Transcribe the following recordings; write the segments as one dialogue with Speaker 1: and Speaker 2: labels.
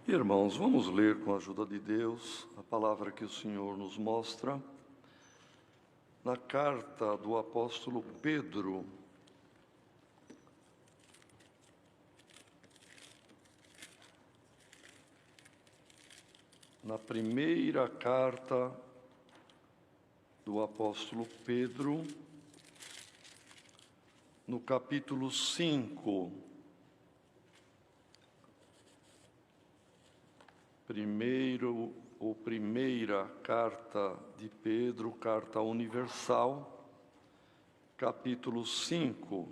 Speaker 1: Irmãos, vamos ler com a ajuda de Deus a palavra que o Senhor nos mostra na carta do apóstolo Pedro. Na primeira carta do apóstolo Pedro, no capítulo 5. Primeira carta de Pedro, carta universal, capítulo 5.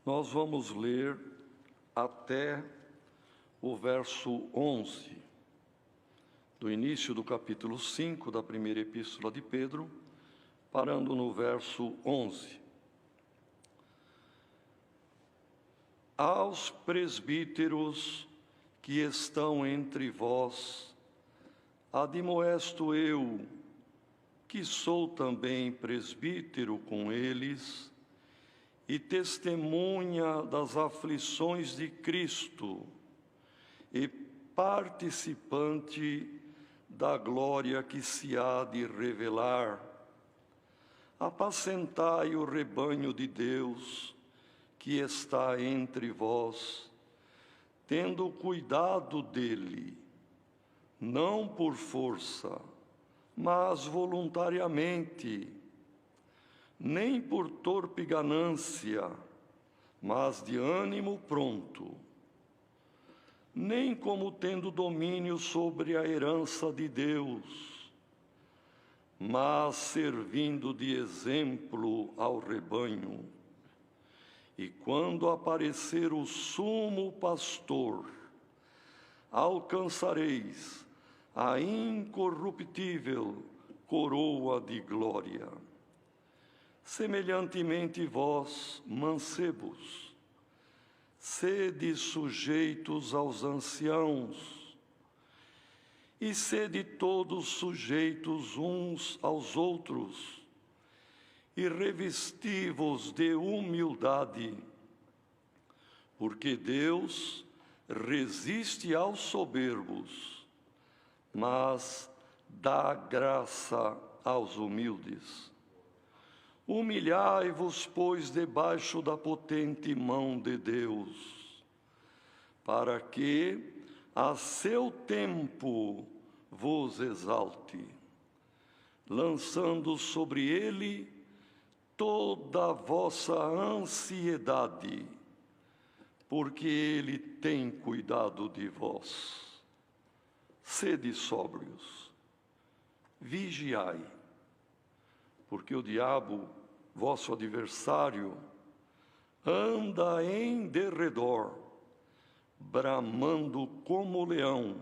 Speaker 1: Nós vamos ler até o verso 11, do início do capítulo 5 da primeira epístola de Pedro, parando no verso 11. Aos presbíteros que estão entre vós, admoesto eu, que sou também presbítero com eles, e testemunha das aflições de Cristo, e participante da glória que se há de revelar. Apacentai o rebanho de Deus que está entre vós, tendo cuidado dele, não por força, mas voluntariamente, nem por torpe ganância, mas de ânimo pronto, nem como tendo domínio sobre a herança de Deus, mas servindo de exemplo ao rebanho. E quando aparecer o sumo pastor, alcançareis a incorruptível coroa de glória. Semelhantemente vós, mancebos, sede sujeitos aos anciãos, e sede todos sujeitos uns aos outros, e revesti-vos de humildade, porque Deus resiste aos soberbos, mas dá graça aos humildes. Humilhai-vos, pois, debaixo da potente mão de Deus, para que, a seu tempo, vos exalte, lançando sobre ele toda a vossa ansiedade, porque ele tem cuidado de vós. Sede sóbrios, vigiai, porque o diabo, vosso adversário, anda em derredor, bramando como leão,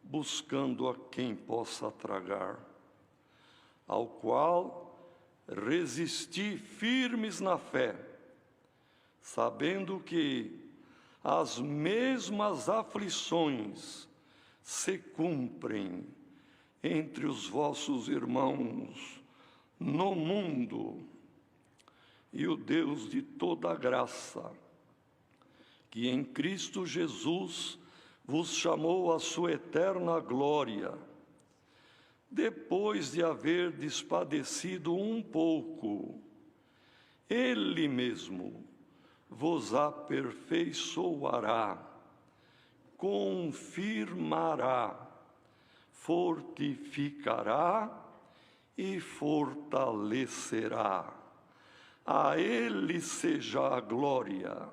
Speaker 1: buscando a quem possa tragar, ao qual resisti firmes na fé, sabendo que as mesmas aflições se cumprem entre os vossos irmãos no mundo. E o Deus de toda a graça, que em Cristo Jesus vos chamou à sua eterna glória, depois de haver despadecido um pouco, Ele mesmo vos aperfeiçoará, confirmará, fortificará e fortalecerá. A Ele seja a glória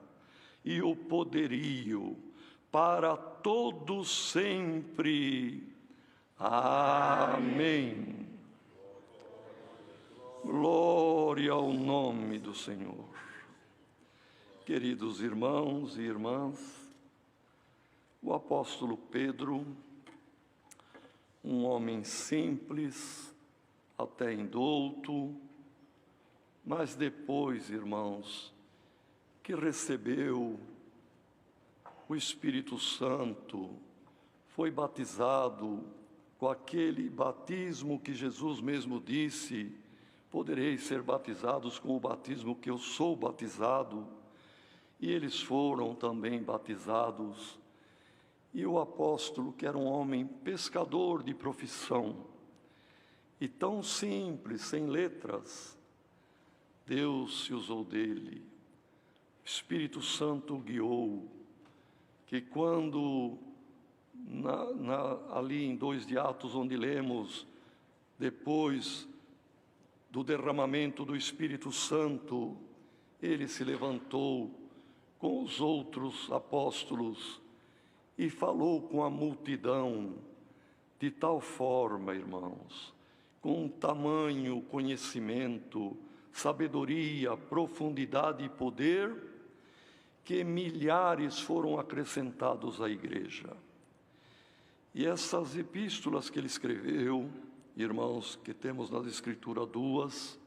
Speaker 1: e o poderio para todos sempre. Amém. Glória ao nome do Senhor. Queridos irmãos e irmãs, o apóstolo Pedro, um homem simples, até indouto, mas depois, irmãos, que recebeu o Espírito Santo, foi batizado com aquele batismo que Jesus mesmo disse podereis ser batizados com o batismo que eu sou batizado. E eles foram também batizados. E o apóstolo, que era um homem pescador de profissão, e tão simples, sem letras, Deus se usou dele. O Espírito Santo o guiou, que quando, ali em 2 de Atos, onde lemos, depois do derramamento do Espírito Santo, ele se levantou com os outros apóstolos e falou com a multidão de tal forma, irmãos, com tamanho conhecimento, sabedoria, profundidade e poder, que milhares foram acrescentados à igreja. E essas epístolas que ele escreveu, irmãos, que temos nas Escrituras 2,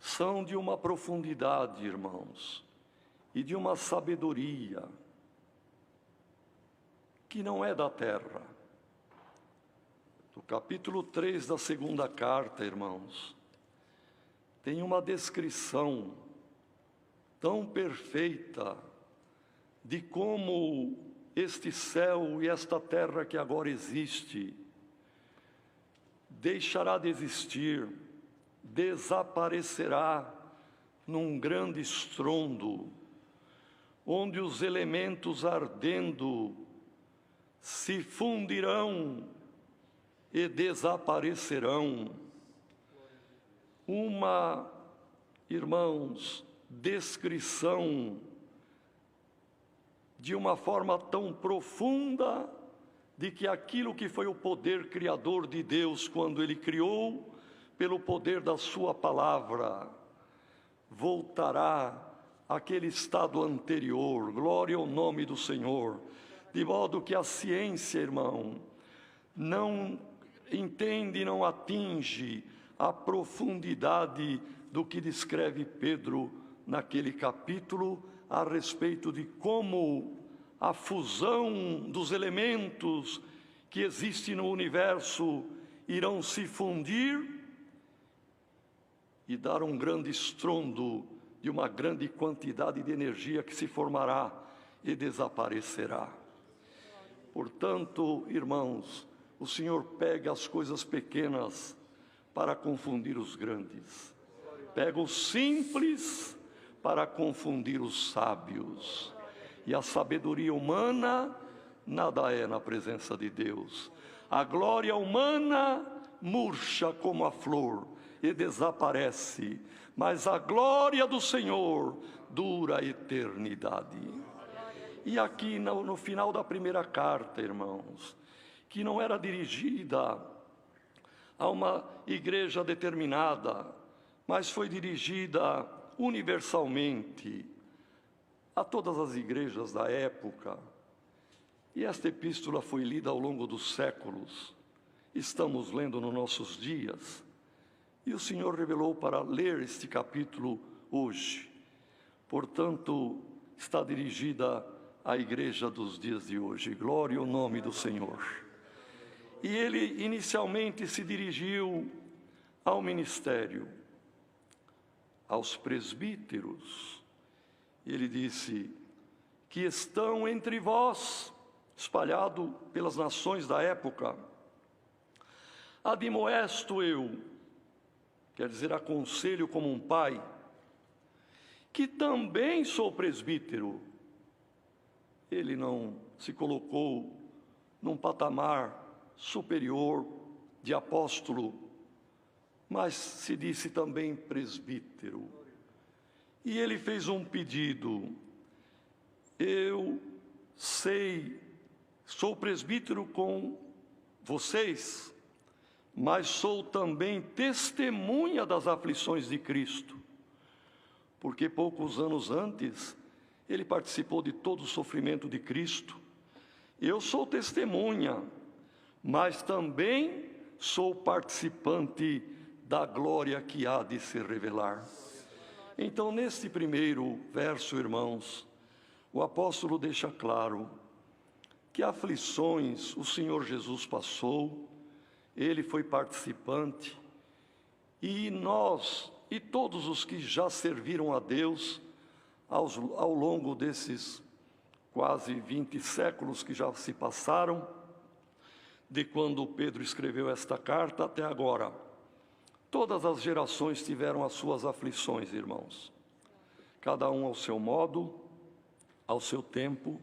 Speaker 1: são de uma profundidade, irmãos, e de uma sabedoria que não é da terra. No capítulo 3 da 2ª carta, irmãos, tem uma descrição tão perfeita de como este céu e esta terra que agora existe deixará de existir, desaparecerá num grande estrondo, onde os elementos ardendo se fundirão e desaparecerão. Uma, irmãos, descrição de uma forma tão profunda de que aquilo que foi o poder criador de Deus quando Ele criou, pelo poder da sua palavra, voltará àquele estado anterior. Glória ao nome do Senhor. De modo que a ciência, irmão, não entende, não atinge a profundidade do que descreve Pedro naquele capítulo, a respeito de como a fusão dos elementos que existem no universo irão se fundir e dar um grande estrondo de uma grande quantidade de energia que se formará e desaparecerá. Portanto, irmãos, o Senhor pega as coisas pequenas para confundir os grandes. Pega o simples para confundir os sábios. E a sabedoria humana nada é na presença de Deus. A glória humana murcha como a flor e desaparece, mas a glória do Senhor dura a eternidade. E aqui no final da 1ª carta, irmãos, que não era dirigida a uma igreja determinada, mas foi dirigida universalmente a todas as igrejas da época. E esta epístola foi lida ao longo dos séculos. Estamos lendo nos nossos dias. E o Senhor revelou para ler este capítulo hoje. Portanto, está dirigida à igreja dos dias de hoje. Glória ao nome do Senhor. E ele inicialmente se dirigiu ao ministério, aos presbíteros. Ele disse que estão entre vós, espalhado pelas nações da época. Admoesto eu, quer dizer, aconselho como um pai, que também sou presbítero. Ele não se colocou num patamar superior de apóstolo, mas se disse também presbítero. E ele fez um pedido: eu sou presbítero com vocês, mas sou também testemunha das aflições de Cristo, porque poucos anos antes ele participou de todo o sofrimento de Cristo. Eu sou testemunha, mas também sou participante da glória que há de se revelar. Então, neste primeiro verso, irmãos, o apóstolo deixa claro que aflições o Senhor Jesus passou, ele foi participante, E nós, e todos os que já serviram a Deus ao longo desses quase 20 séculos que já se passaram, de quando Pedro escreveu esta carta até agora, todas as gerações tiveram as suas aflições, irmãos. Cada um ao seu modo, ao seu tempo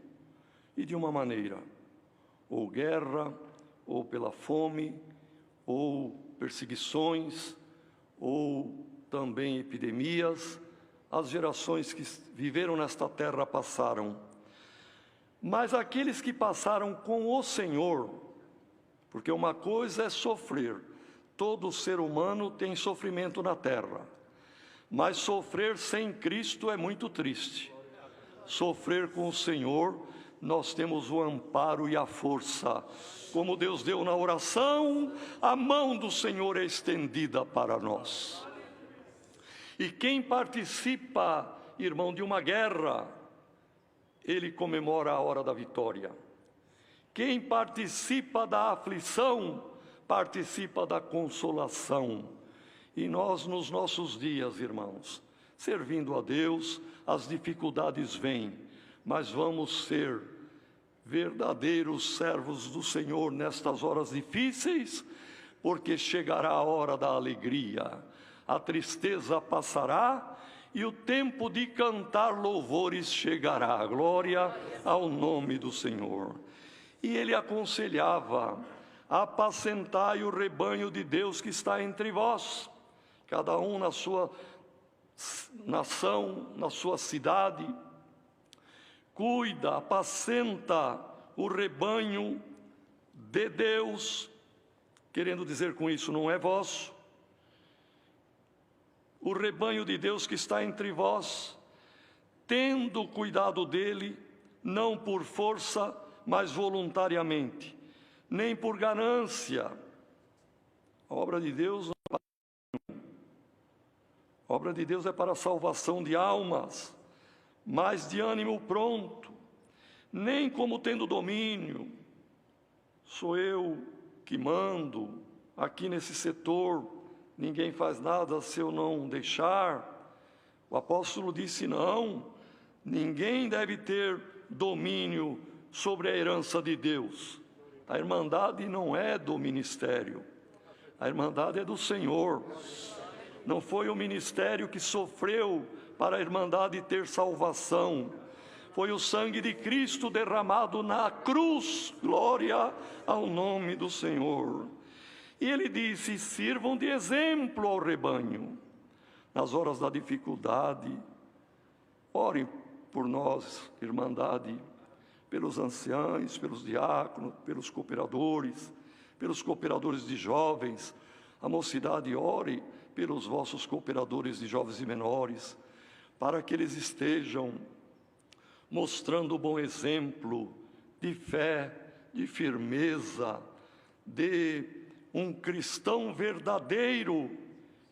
Speaker 1: e de uma maneira, ou guerra, ou pela fome, ou perseguições, ou também epidemias. As gerações que viveram nesta terra passaram. Mas aqueles que passaram com o Senhor, porque uma coisa é sofrer, todo ser humano tem sofrimento na terra, mas sofrer sem Cristo é muito triste. Sofrer com o Senhor, nós temos o amparo e a força. Como Deus deu na oração, a mão do Senhor é estendida para nós. E quem participa, irmão, de uma guerra, ele comemora a hora da vitória. Quem participa da aflição, participa da consolação. E nós, nos nossos dias, irmãos, servindo a Deus, as dificuldades vêm, mas vamos ser verdadeiros servos do Senhor nestas horas difíceis, porque chegará a hora da alegria, a tristeza passará e o tempo de cantar louvores chegará. Glória ao nome do Senhor. E ele aconselhava: apacentai o rebanho de Deus que está entre vós, cada um na sua nação, na sua cidade. Cuida, apacenta o rebanho de Deus, querendo dizer com isso, não é vosso. O rebanho de Deus que está entre vós, tendo cuidado dele, não por força, mas voluntariamente, nem por ganância. A obra de Deus é para a salvação de almas, mas de ânimo pronto, nem como tendo domínio. Sou eu que mando aqui nesse setor, ninguém faz nada se eu não deixar. O apóstolo disse: não, ninguém deve ter domínio sobre a herança de Deus. A irmandade não é do ministério, a irmandade é do Senhor. Não foi o ministério que sofreu para a irmandade ter salvação. Foi o sangue de Cristo derramado na cruz. Glória ao nome do Senhor. E ele disse: sirvam de exemplo ao rebanho. Nas horas da dificuldade, orem por nós, irmandade, pelos anciãos, pelos diáconos, pelos cooperadores de jovens. A mocidade, ore pelos vossos cooperadores de jovens e menores, para que eles estejam mostrando o bom exemplo de fé, de firmeza, de um cristão verdadeiro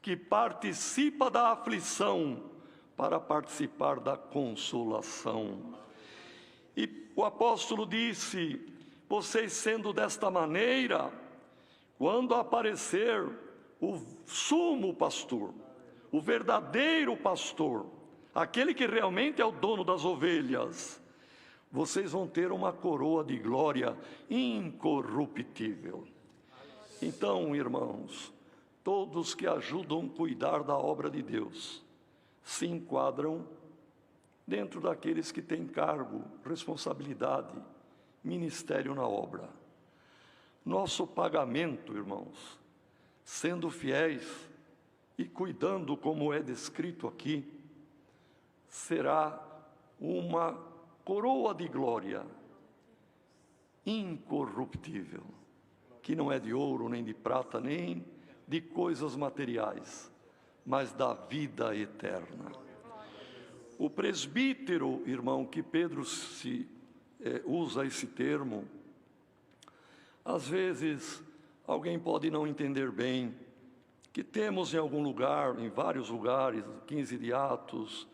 Speaker 1: que participa da aflição para participar da consolação. E o apóstolo disse: vocês sendo desta maneira, quando aparecer o sumo pastor, o verdadeiro pastor, aquele que realmente é o dono das ovelhas, vocês vão ter uma coroa de glória incorruptível. Então, irmãos, todos que ajudam a cuidar da obra de Deus se enquadram dentro daqueles que têm cargo, responsabilidade, ministério na obra. Nosso pagamento, irmãos, sendo fiéis e cuidando como é descrito aqui, será uma coroa de glória incorruptível, que não é de ouro, nem de prata, nem de coisas materiais, mas da vida eterna. O presbítero, irmão, que Pedro usa esse termo, às vezes alguém pode não entender bem, que temos em algum lugar, em vários lugares, 15 de Atos,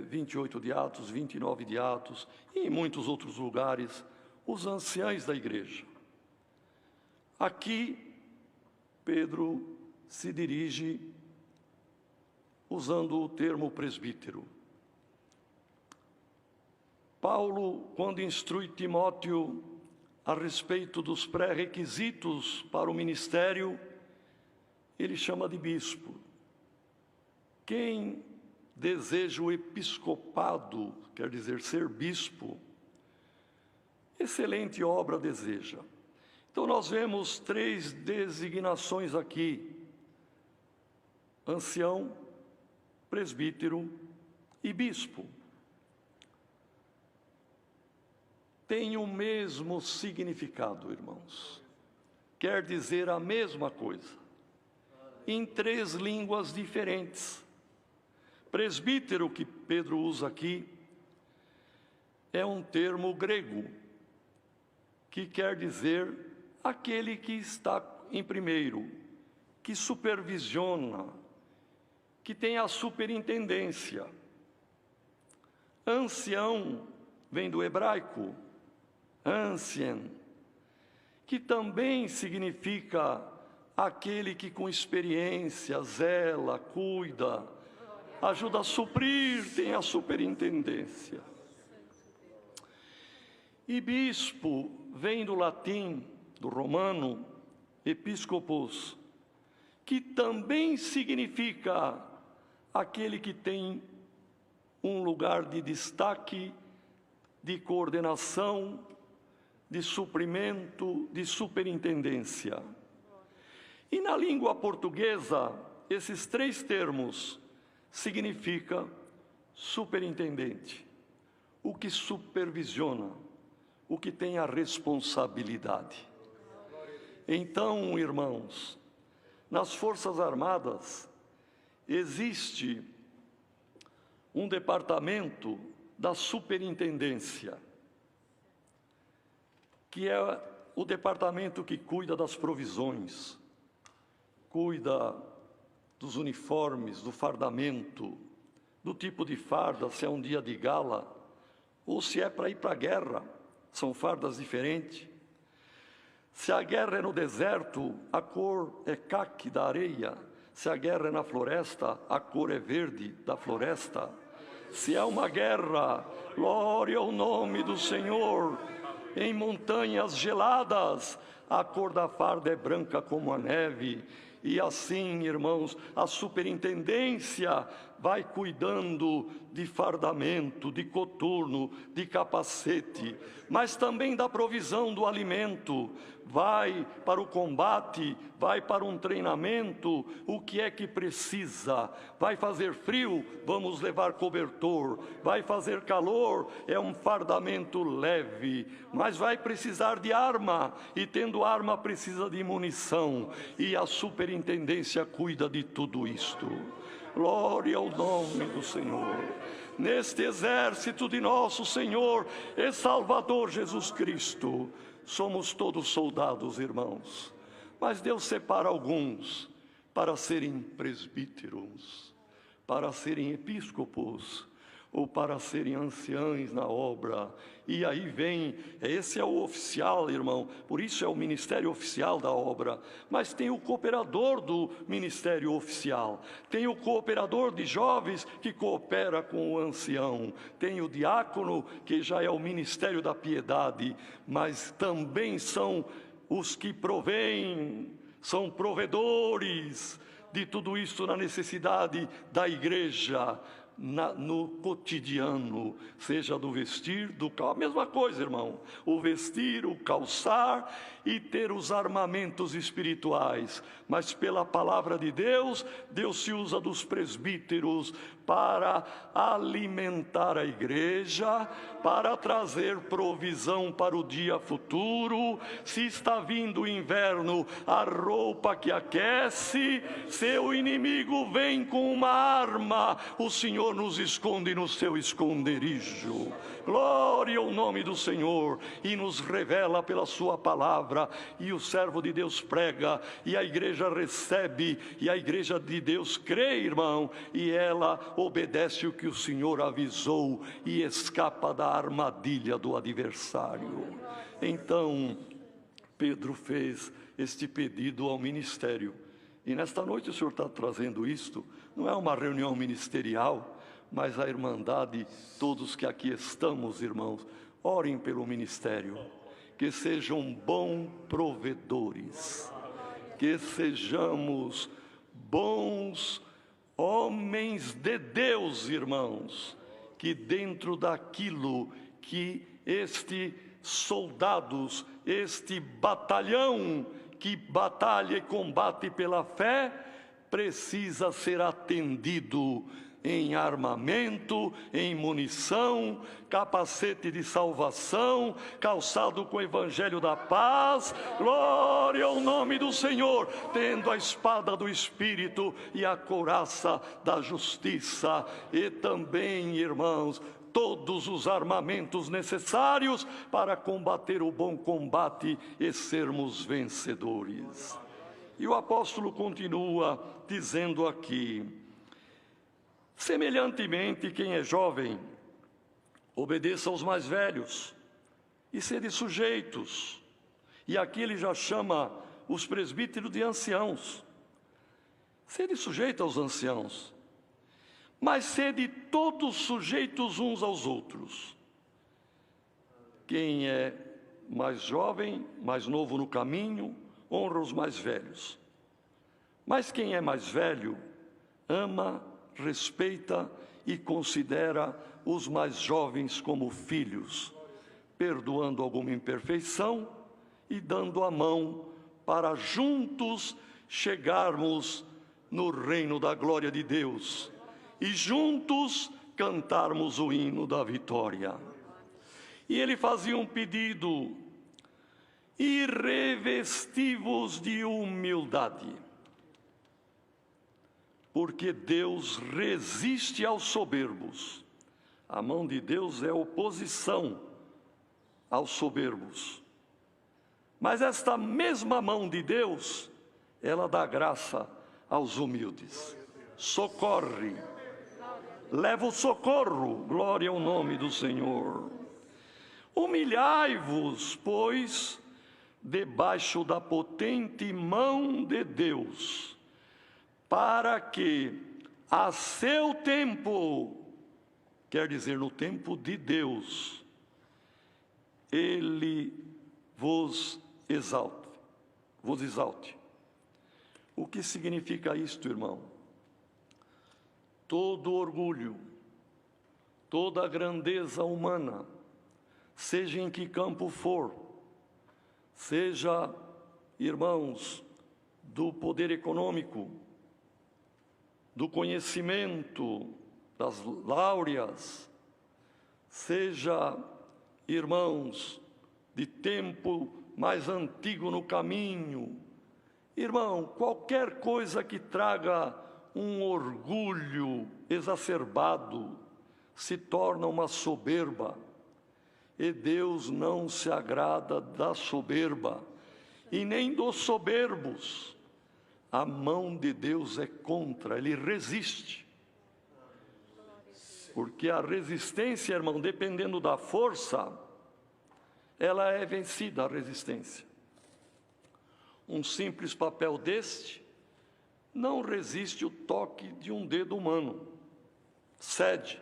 Speaker 1: 28 de Atos, 29 de Atos, e em muitos outros lugares, os anciãos da igreja. Aqui, Pedro se dirige usando o termo presbítero. Paulo, quando instrui Timóteo a respeito dos pré-requisitos para o ministério, ele chama de bispo. Quem deseja o episcopado, quer dizer, ser bispo, excelente obra deseja. Então nós vemos 3 designações aqui: ancião, presbítero e bispo. Tem o mesmo significado, irmãos. Quer dizer a mesma coisa, em 3 línguas diferentes. Presbítero, que Pedro usa aqui, é um termo grego, que quer dizer aquele que está em primeiro, que supervisiona, que tem a superintendência. Ancião vem do hebraico, ancien, que também significa aquele que com experiência zela, cuida, ajuda a suprir, tem a superintendência. E bispo vem do latim, do romano, episcopos, que também significa aquele que tem um lugar de destaque, de coordenação, de suprimento, de superintendência. E na língua portuguesa, esses 3 termos significam superintendente, o que supervisiona, o que tem a responsabilidade. Então, irmãos, nas Forças Armadas existe um departamento da superintendência, que é o departamento que cuida das provisões, cuida dos uniformes, do fardamento, do tipo de farda, se é um dia de gala, ou se é para ir para a guerra, são fardas diferentes. Se a guerra é no deserto, a cor é caque da areia. Se a guerra é na floresta, a cor é verde da floresta. Se é uma guerra, glória ao nome do Senhor, em montanhas geladas, a cor da farda é branca como a neve. E assim, irmãos, a superintendência vai cuidando de fardamento, de coturno, de capacete, mas também da provisão do alimento. Vai para o combate, vai para um treinamento, o que é que precisa? Vai fazer frio? Vamos levar cobertor. Vai fazer calor? É um fardamento leve. Mas vai precisar de arma, e tendo arma precisa de munição. E a superintendência cuida de tudo isto. Glória ao nome do Senhor. Neste exército de nosso Senhor e Salvador Jesus Cristo, somos todos soldados, irmãos. Mas Deus separa alguns para serem presbíteros, para serem episcopos, ou para serem anciãos na obra. E aí vem, esse é o oficial, irmão, por isso é o ministério oficial da obra. Mas tem o cooperador do ministério oficial, tem o cooperador de jovens que coopera com o ancião, tem o diácono, que já é o ministério da piedade, mas também são os que provêm, são provedores de tudo isso na necessidade da igreja, no cotidiano, seja do vestir, do calçar, a mesma coisa, irmão, o vestir, o calçar e ter os armamentos espirituais. Mas pela palavra de Deus, Deus se usa dos presbíteros para alimentar a igreja, para trazer provisão para o dia futuro. Se está vindo o inverno, a roupa que aquece. Se o inimigo vem com uma arma, o Senhor nos esconde no seu esconderijo. Glória ao nome do Senhor, e nos revela pela sua palavra, e o servo de Deus prega, e a igreja recebe, e a igreja de Deus crê, irmão, e ela obedece o que o Senhor avisou, e escapa da armadilha do adversário. Então, Pedro fez este pedido ao ministério, E nesta noite o Senhor está trazendo isto, não é uma reunião ministerial, mas a irmandade, todos que aqui estamos, irmãos, orem pelo ministério, que sejam bons provedores, que sejamos bons homens de Deus, irmãos, que dentro daquilo que soldados, este batalhão que batalha e combate pela fé, precisa ser atendido em armamento, em munição, capacete de salvação, calçado com o evangelho da paz, glória ao nome do Senhor, tendo a espada do Espírito e a couraça da justiça, e também, irmãos, todos os armamentos necessários para combater o bom combate e sermos vencedores. E o apóstolo continua dizendo aqui: semelhantemente, quem é jovem, obedeça aos mais velhos, e sede sujeitos. E aqui ele já chama os presbíteros de anciãos. Sede sujeito aos anciãos, mas sede todos sujeitos uns aos outros. Quem é mais jovem, mais novo no caminho, honra os mais velhos. Mas quem é mais velho, ama, respeita e considera os mais jovens como filhos, perdoando alguma imperfeição e dando a mão para juntos chegarmos no reino da glória de Deus e juntos cantarmos o hino da vitória. E ele fazia um pedido: e revesti-vos de humildade, porque Deus resiste aos soberbos. A mão de Deus é oposição aos soberbos. Mas esta mesma mão de Deus, ela dá graça aos humildes. Socorre, leva o socorro, glória ao nome do Senhor. Humilhai-vos, pois, debaixo da potente mão de Deus, para que a seu tempo, quer dizer, no tempo de Deus, Ele vos exalte. O que significa isto, irmão? Todo orgulho, toda grandeza humana, seja em que campo for, seja, irmãos, do poder econômico, do conhecimento, das láureas, seja, irmãos, de tempo mais antigo no caminho, irmão, qualquer coisa que traga um orgulho exacerbado se torna uma soberba, e Deus não se agrada da soberba e nem dos soberbos. A mão de Deus é contra, Ele resiste. Porque a resistência, irmão, dependendo da força, ela é vencida, a resistência. Um simples papel deste não resiste o toque de um dedo humano, cede.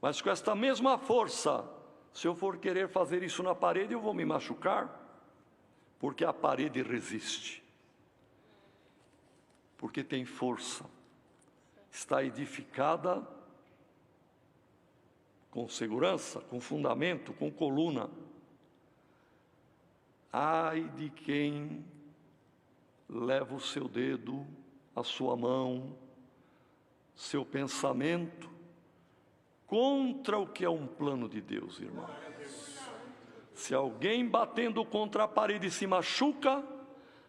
Speaker 1: Mas com esta mesma força, se eu for querer fazer isso na parede, eu vou me machucar, porque a parede resiste. Porque tem força, está edificada com segurança, com fundamento, com coluna. Ai de quem leva o seu dedo, a sua mão, seu pensamento, contra o que é um plano de Deus, irmão. Se alguém batendo contra a parede se machuca,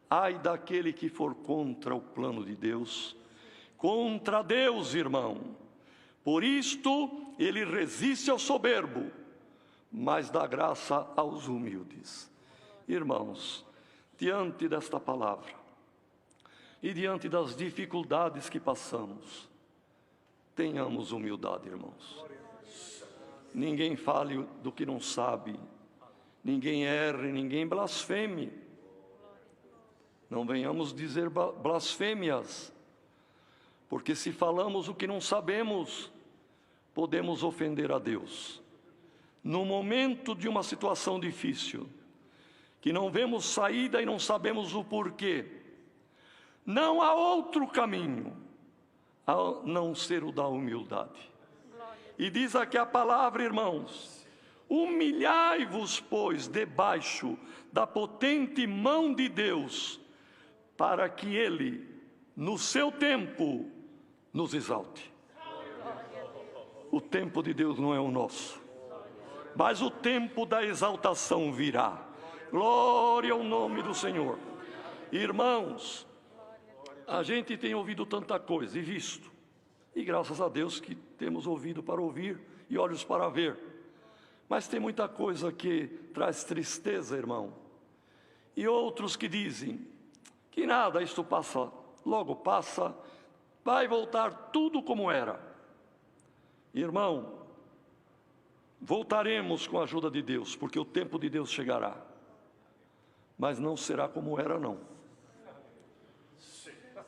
Speaker 1: ai daquele que for contra o plano de Deus, contra Deus, irmão. Por isto, ele resiste ao soberbo, mas dá graça aos humildes. Irmãos, diante desta palavra, e diante das dificuldades que passamos, tenhamos humildade, irmãos. Ninguém fale do que não sabe, ninguém erre, ninguém blasfeme. Não venhamos dizer blasfêmias, porque se falamos o que não sabemos, podemos ofender a Deus. No momento de uma situação difícil, que não vemos saída e não sabemos o porquê, não há outro caminho a não ser o da humildade. E diz aqui a palavra, irmãos: humilhai-vos, pois, debaixo da potente mão de Deus, para que Ele, no seu tempo, nos exalte. O tempo de Deus não é o nosso, mas o tempo da exaltação virá. Glória ao nome do Senhor. Irmãos, a gente tem ouvido tanta coisa e visto, e graças a Deus que temos ouvido para ouvir e olhos para ver, mas tem muita coisa que traz tristeza, irmão, e outros que dizem que nada, isto passa, logo passa, vai voltar tudo como era. Irmão, voltaremos com a ajuda de Deus, porque o tempo de Deus chegará, mas não será como era, não.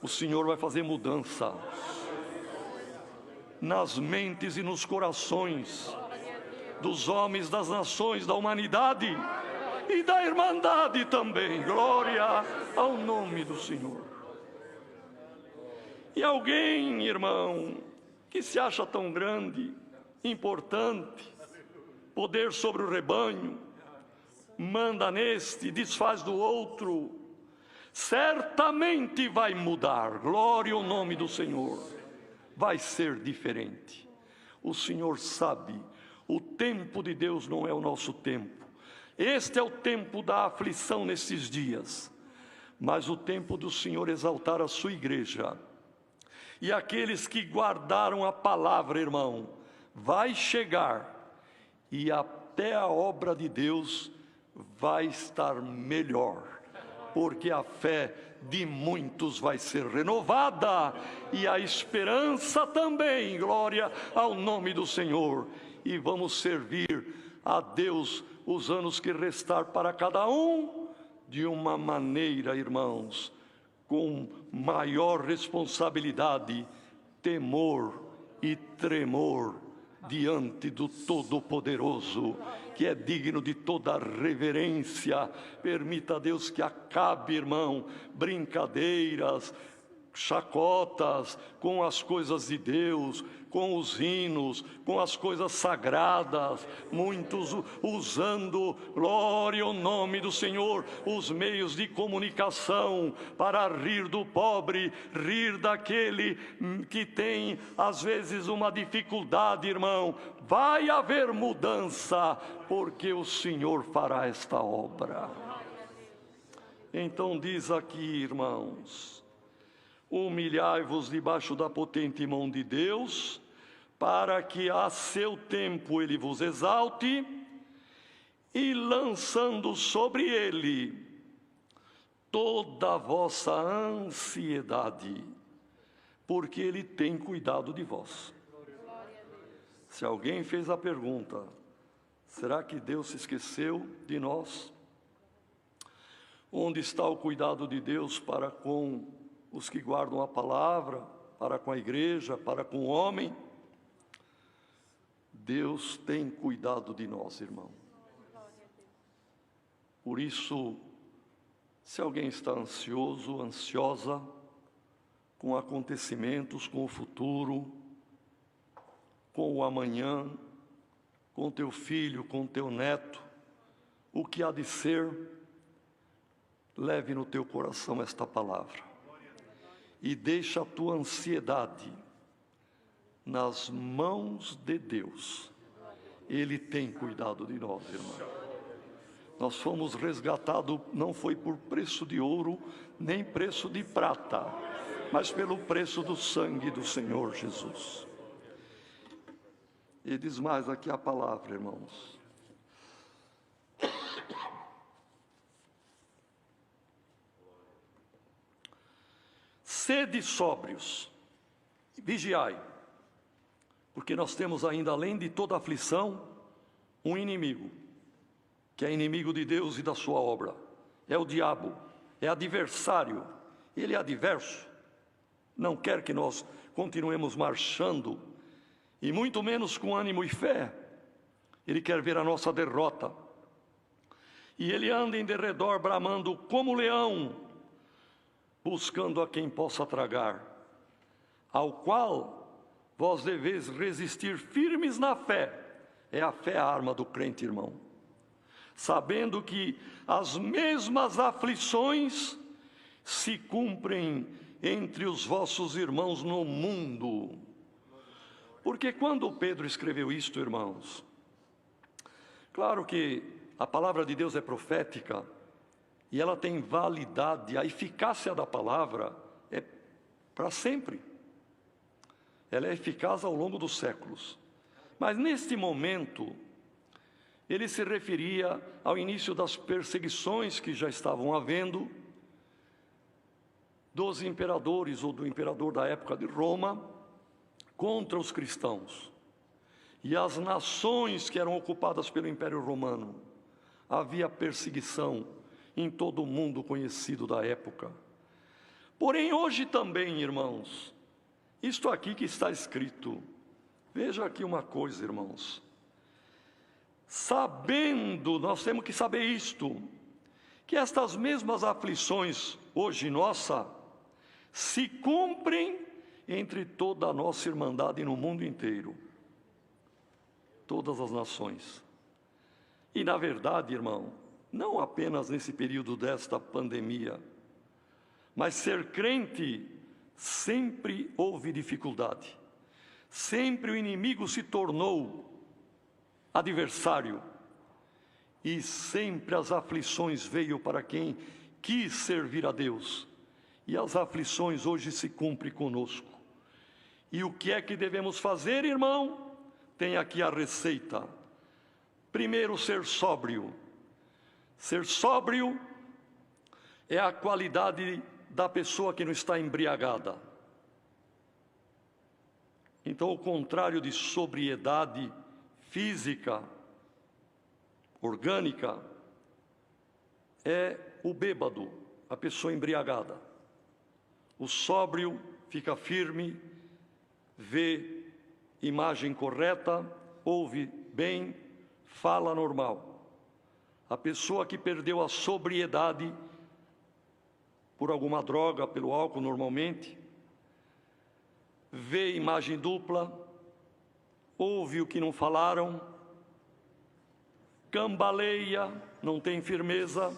Speaker 1: O Senhor vai fazer mudança nas mentes e nos corações dos homens, das nações, da humanidade e da irmandade também. Glória ao nome do Senhor. E alguém, irmão, que se acha tão grande, importante, poder sobre o rebanho, manda neste, desfaz do outro, certamente vai mudar. Glória ao nome do Senhor. Vai ser diferente. O Senhor sabe, o tempo de Deus não é o nosso tempo. Este é o tempo da aflição nesses dias, mas o tempo do Senhor exaltar a sua igreja. E aqueles que guardaram a palavra, irmão, vai chegar, e até a obra de Deus vai estar melhor, porque a fé de muitos vai ser renovada, e a esperança também. Glória ao nome do Senhor. E vamos servir a Deus os anos que restar para cada um, de uma maneira, irmãos, com maior responsabilidade, temor e tremor diante do Todo-Poderoso, que é digno de toda reverência. Permita a Deus que acabe, irmão, brincadeiras, chacotas com as coisas de Deus, com os hinos, com as coisas sagradas, muitos usando, glória ao nome do Senhor, os meios de comunicação para rir do pobre, rir daquele que tem às vezes uma dificuldade, irmão. Vai haver mudança, porque o Senhor fará esta obra. Então diz aqui, irmãos: humilhai-vos debaixo da potente mão de Deus, para que a seu tempo Ele vos exalte, e lançando sobre Ele toda a vossa ansiedade, porque Ele tem cuidado de vós. Se alguém fez a pergunta, será que Deus se esqueceu de nós? Onde está o cuidado de Deus para com os que guardam a palavra, para com a igreja, para com o homem? Deus tem cuidado de nós, irmão. Por isso, se alguém está ansioso, ansiosa, com acontecimentos, com o futuro, com o amanhã, com teu filho, com teu neto, o que há de ser, leve no teu coração esta palavra. E deixa a tua ansiedade nas mãos de Deus. Ele tem cuidado de nós, irmão. Nós fomos resgatados, não foi por preço de ouro, nem preço de prata, mas pelo preço do sangue do Senhor Jesus. E diz mais aqui a palavra, irmãos: sede sóbrios, vigiai, porque nós temos ainda, além de toda aflição, um inimigo, que é inimigo de Deus e da sua obra, é o diabo. é adversário, ele é adverso, não quer que nós continuemos marchando, e muito menos com ânimo e fé. Ele quer ver a nossa derrota. E ele anda em derredor, bramando como leão, buscando a quem possa tragar, ao qual vós deveis resistir firmes na fé. É a fé a arma do crente, irmão. Sabendo que as mesmas aflições se cumprem entre os vossos irmãos no mundo. Porque quando Pedro escreveu isto, irmãos, claro que a palavra de Deus é profética e ela tem validade, a eficácia da palavra é para sempre. Ela é eficaz ao longo dos séculos. Mas neste momento, ele se referia ao início das perseguições que já estavam havendo dos imperadores ou do imperador da época de Roma contra os cristãos. E as nações que eram ocupadas pelo Império Romano, havia perseguição em todo o mundo conhecido da época. Porém, hoje também, irmãos, isto aqui que está escrito, veja aqui uma coisa, irmãos. Sabendo, nós temos que saber isto, que estas mesmas aflições, hoje nossa, se cumprem entre toda a nossa irmandade no mundo inteiro. Todas as nações. E na verdade, irmão, não apenas nesse período desta pandemia, mas ser crente sempre houve dificuldade. Sempre o inimigo se tornou adversário. E sempre as aflições veio para quem quis servir a Deus. E as aflições hoje se cumprem conosco. E o que é que devemos fazer, irmão? Tem aqui a receita. Primeiro, ser sóbrio. Ser sóbrio é a qualidade da pessoa que não está embriagada. Então, o contrário de sobriedade física, orgânica, é o bêbado, a pessoa embriagada. O sóbrio fica firme, vê imagem correta, ouve bem, fala normal. A pessoa que perdeu a sobriedade por alguma droga, pelo álcool normalmente, vê imagem dupla, ouve o que não falaram, cambaleia, não tem firmeza,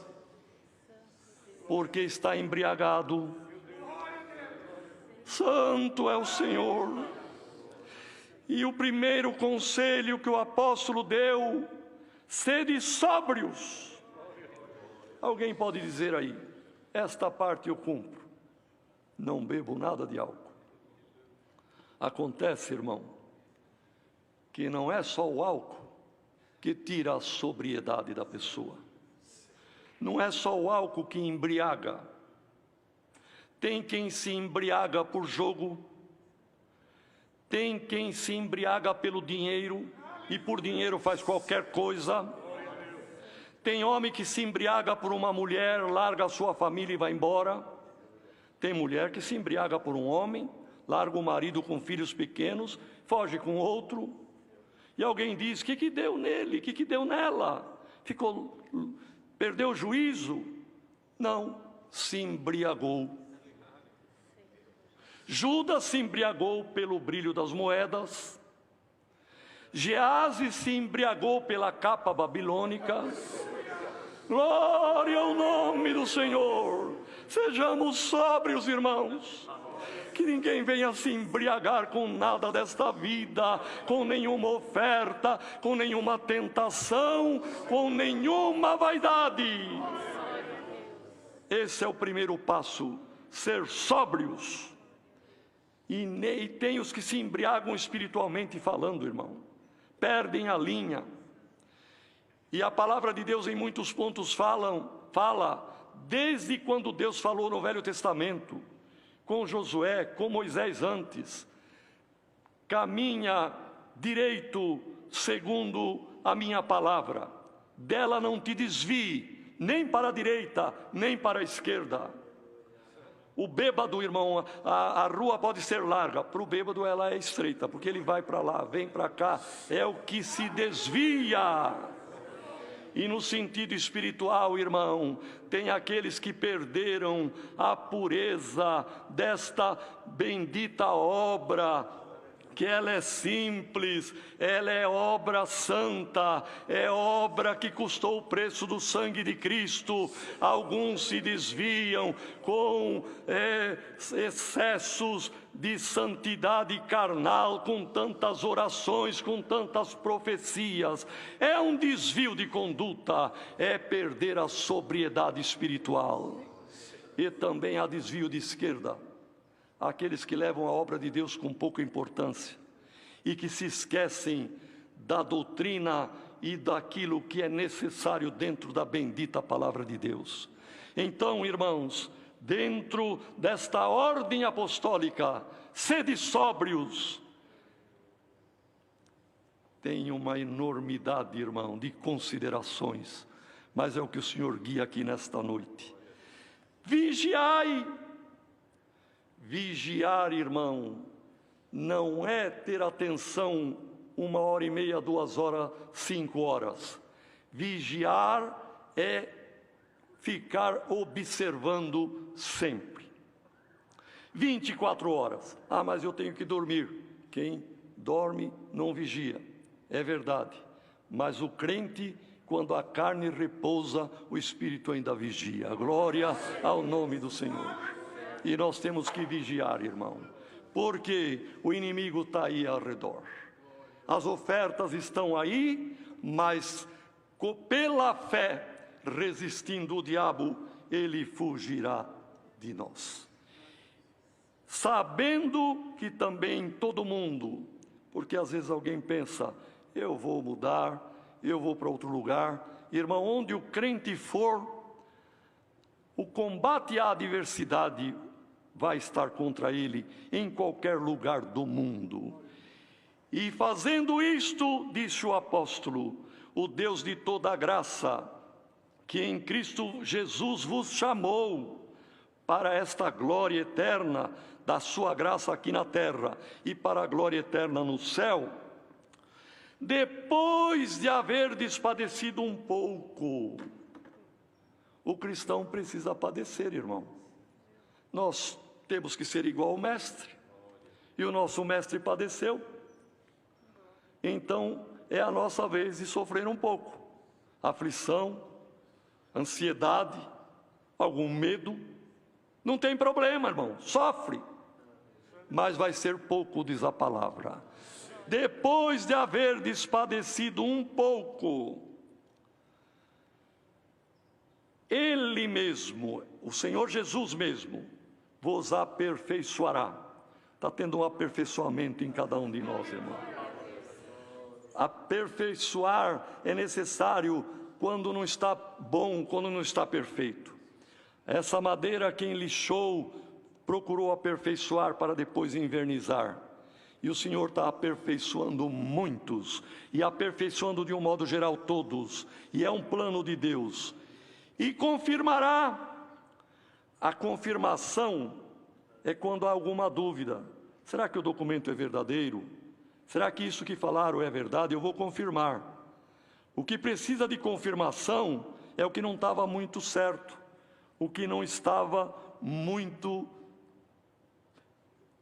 Speaker 1: porque está embriagado. Santo é o Senhor. E o primeiro conselho que o apóstolo deu: sede sóbrios. Alguém pode dizer aí, esta parte eu cumpro, não bebo nada de álcool. Acontece, irmão, que não é só o álcool que tira a sobriedade da pessoa. Não é só o álcool que embriaga. Tem quem se embriaga por jogo, tem quem se embriaga pelo dinheiro, e por dinheiro faz qualquer coisa. Tem homem que se embriaga por uma mulher, larga a sua família e vai embora. Tem mulher que se embriaga por um homem, larga o marido com filhos pequenos, foge com outro. E alguém diz, o que deu nele, o que deu nela? Perdeu o juízo? Não, se embriagou. Judas se embriagou pelo brilho das moedas. Gease se embriagou pela capa babilônica. Glória ao nome do Senhor. Sejamos sóbrios, irmãos. Que ninguém venha se embriagar com nada desta vida, com nenhuma oferta, com nenhuma tentação, com nenhuma vaidade. Esse é o primeiro passo, ser sóbrios. E tem os que se embriagam espiritualmente falando, irmão. Perdem a linha. E a palavra de Deus em muitos pontos fala desde quando Deus falou no Velho Testamento, com Josué, com Moisés antes. Caminha direito segundo a minha palavra. Dela não te desvie, nem para a direita, nem para a esquerda. O bêbado, irmão, a rua pode ser larga, para o bêbado ela é estreita, porque ele vai para lá, vem para cá, é o que se desvia. E no sentido espiritual, irmão, tem aqueles que perderam a pureza desta bendita obra, que ela é simples, ela é obra santa, é obra que custou o preço do sangue de Cristo. Alguns se desviam com excessos de santidade carnal, com tantas orações, com tantas profecias. É um desvio de conduta, é perder a sobriedade espiritual. E também há desvio de esquerda. Aqueles que levam a obra de Deus com pouca importância e que se esquecem da doutrina e daquilo que é necessário dentro da bendita palavra de Deus. Então, irmãos, dentro desta ordem apostólica, sede sóbrios. Tem uma enormidade, irmão, de considerações, mas é o que o Senhor guia aqui nesta noite. Vigiai. Vigiar, irmão, não é ter atenção 1h30, 2 horas, 5 horas. Vigiar é ficar observando sempre. 24 horas. Ah, mas eu tenho que dormir. Quem dorme não vigia. É verdade. Mas o crente, quando a carne repousa, o espírito ainda vigia. Glória ao nome do Senhor. E nós temos que vigiar, irmão, porque o inimigo está aí ao redor. As ofertas estão aí, mas pela fé, resistindo o diabo, ele fugirá de nós. Sabendo que também todo mundo, porque às vezes alguém pensa, eu vou mudar, eu vou para outro lugar. Irmão, onde o crente for, o combate à adversidade vai estar contra ele em qualquer lugar do mundo. E fazendo isto, disse o apóstolo, o Deus de toda a graça, que em Cristo Jesus vos chamou para esta glória eterna da sua graça aqui na terra e para a glória eterna no céu, depois de haver padecido um pouco. O cristão precisa padecer, irmão. Nós temos que ser igual ao mestre, e o nosso mestre padeceu. Então é a nossa vez de sofrer um pouco, aflição, ansiedade, algum medo. Não tem problema, irmão, sofre, mas vai ser pouco, diz a palavra. Depois de haver padecido um pouco, Ele mesmo, o Senhor Jesus mesmo, vos aperfeiçoará. Está tendo um aperfeiçoamento em cada um de nós, irmão. Aperfeiçoar é necessário quando não está bom, quando não está perfeito. Essa madeira, quem lixou, procurou aperfeiçoar para depois invernizar. E o Senhor está aperfeiçoando muitos, e aperfeiçoando de um modo geral todos, e é um plano de Deus. E confirmará. A confirmação é quando há alguma dúvida. Será que o documento é verdadeiro? Será que isso que falaram é verdade? Eu vou confirmar. O que precisa de confirmação é o que não estava muito certo, o que não estava muito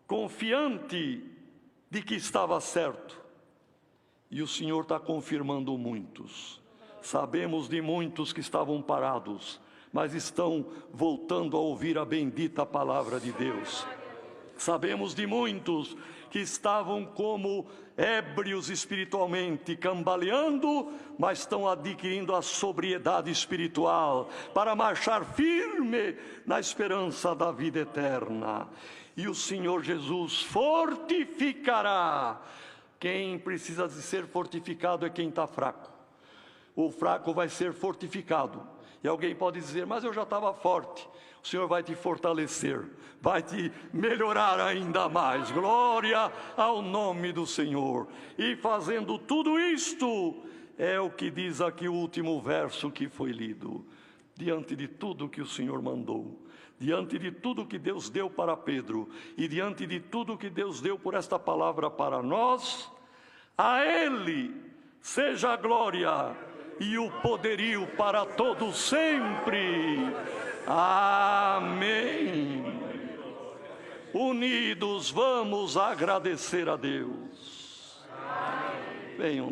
Speaker 1: confiante de que estava certo. E o Senhor está confirmando muitos. Sabemos de muitos que estavam parados, mas estão voltando a ouvir a bendita palavra de Deus. Sabemos de muitos que estavam como ébrios espiritualmente, cambaleando, mas estão adquirindo a sobriedade espiritual para marchar firme na esperança da vida eterna. E o Senhor Jesus fortificará. Quem precisa de ser fortificado é quem está fraco. O fraco vai ser fortificado. E alguém pode dizer, mas eu já estava forte. O Senhor vai te fortalecer, vai te melhorar ainda mais. Glória ao nome do Senhor. E fazendo tudo isto, é o que diz aqui o último verso que foi lido. diante de tudo que o Senhor mandou, diante de tudo que Deus deu para Pedro e diante de tudo que Deus deu por esta palavra para nós, a Ele seja a glória e o poderio para todos sempre. Amém. Unidos vamos agradecer a Deus. Venham